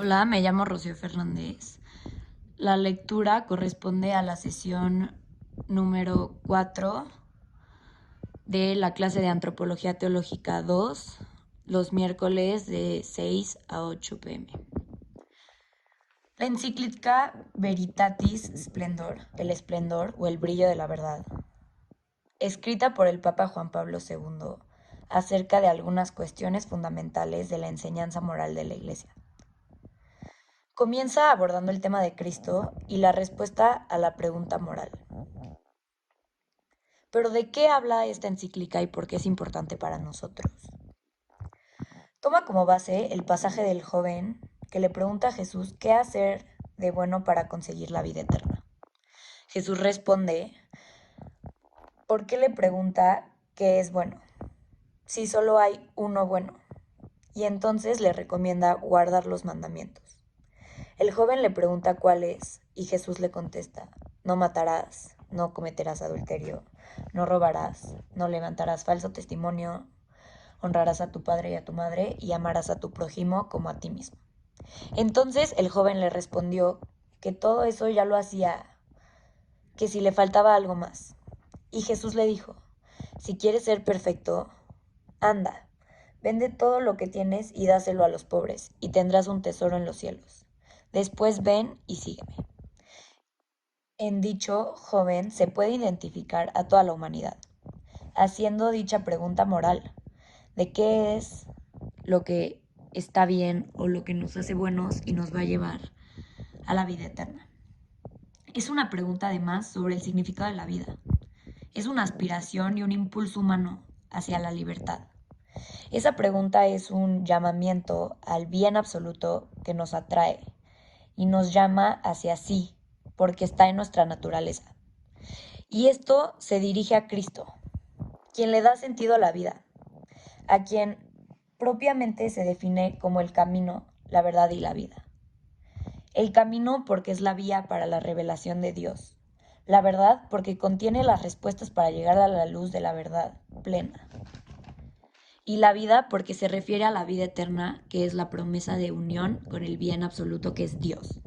Hola, me llamo Rocío Fernández. La lectura corresponde a la sesión número 4 de la clase de Antropología Teológica 2, los miércoles de 6 a 8 p.m. La encíclica Veritatis Splendor, el esplendor o el brillo de la verdad, escrita por el Papa Juan Pablo II, acerca de algunas cuestiones fundamentales de la enseñanza moral de la Iglesia. Comienza abordando el tema de Cristo y la respuesta a la pregunta moral. Pero ¿de qué habla esta encíclica y por qué es importante para nosotros? Toma como base el pasaje del joven que le pregunta a Jesús qué hacer de bueno para conseguir la vida eterna. Jesús responde, ¿por qué le pregunta qué es bueno? Si solo hay uno bueno. Y entonces le recomienda guardar los mandamientos. El joven le pregunta cuál es y Jesús le contesta, no matarás, no cometerás adulterio, no robarás, no levantarás falso testimonio, honrarás a tu padre y a tu madre y amarás a tu prójimo como a ti mismo. Entonces el joven le respondió que todo eso ya lo hacía, que si le faltaba algo más. Y Jesús le dijo, si quieres ser perfecto, anda, vende todo lo que tienes y dáselo a los pobres y tendrás un tesoro en los cielos. Después ven y sígueme. En dicho joven se puede identificar a toda la humanidad, haciendo dicha pregunta moral, de qué es lo que está bien o lo que nos hace buenos y nos va a llevar a la vida eterna. Es una pregunta además sobre el significado de la vida. Es una aspiración y un impulso humano hacia la libertad. Esa pregunta es un llamamiento al bien absoluto que nos atrae y nos llama hacia sí, porque está en nuestra naturaleza. Y esto se dirige a Cristo, quien le da sentido a la vida, a quien propiamente se define como el camino, la verdad y la vida. El camino porque es la vía para la revelación de Dios. La verdad porque contiene las respuestas para llegar a la luz de la verdad plena. Y la vida porque se refiere a la vida eterna, que es la promesa de unión con el bien absoluto que es Dios.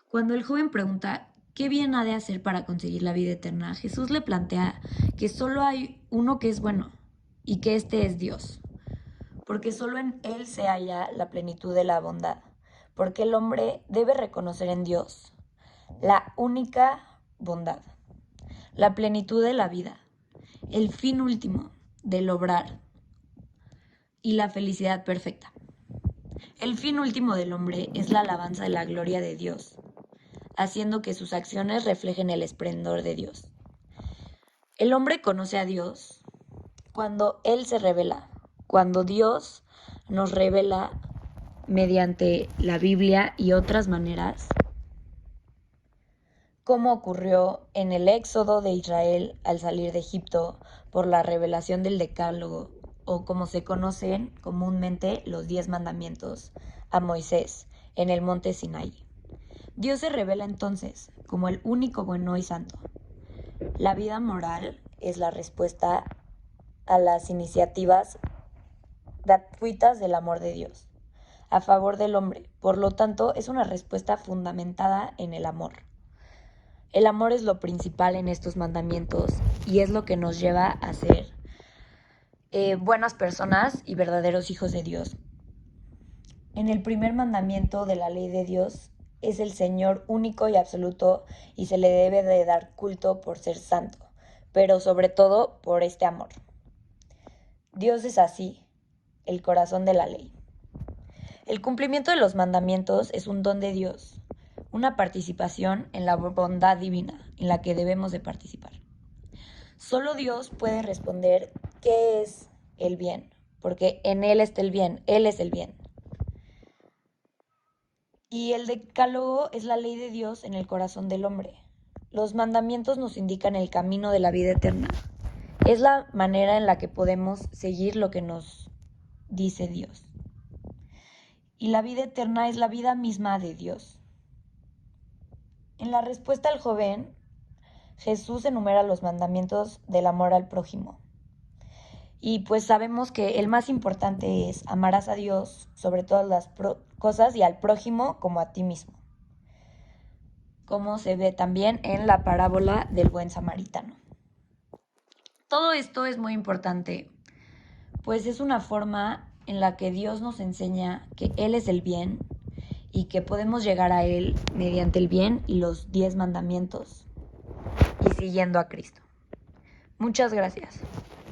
Cuando el joven pregunta qué bien ha de hacer para conseguir la vida eterna, Jesús le plantea que solo hay uno que es bueno y que este es Dios, porque solo en Él se halla la plenitud de la bondad, porque el hombre debe reconocer en Dios la única bondad, la plenitud de la vida, el fin último del obrar y la felicidad perfecta. El fin último del hombre es la alabanza de la gloria de Dios, haciendo que sus acciones reflejen el esplendor de Dios. El hombre conoce a Dios cuando Él se revela, cuando Dios nos revela mediante la Biblia y otras maneras, como ocurrió en el éxodo de Israel al salir de Egipto por la revelación del Decálogo, o como se conocen comúnmente los 10 mandamientos, a Moisés en el monte Sinaí. Dios se revela entonces como el único bueno y santo. La vida moral es la respuesta a las iniciativas gratuitas del amor de Dios a favor del hombre. Por lo tanto, es una respuesta fundamentada en el amor. El amor es lo principal en estos mandamientos y es lo que nos lleva a ser buenas personas y verdaderos hijos de Dios. En el primer mandamiento de la ley de Dios es el Señor único y absoluto y se le debe de dar culto por ser santo, pero sobre todo por este amor. Dios es así, el corazón de la ley. El cumplimiento de los mandamientos es un don de Dios, una participación en la bondad divina en la que debemos de participar. Solo Dios puede responder qué es el bien, porque en Él está el bien, Él es el bien. Y el decálogo es la ley de Dios en el corazón del hombre. Los mandamientos nos indican el camino de la vida eterna. Es la manera en la que podemos seguir lo que nos dice Dios. Y la vida eterna es la vida misma de Dios. En la respuesta al joven, Jesús enumera los mandamientos del amor al prójimo. Y pues sabemos que el más importante es amarás a Dios sobre todas las cosas y al prójimo como a ti mismo, como se ve también en la parábola del buen samaritano. Todo esto es muy importante, pues es una forma en la que Dios nos enseña que Él es el bien y que podemos llegar a Él mediante el bien y los 10 mandamientos y siguiendo a Cristo. Muchas gracias.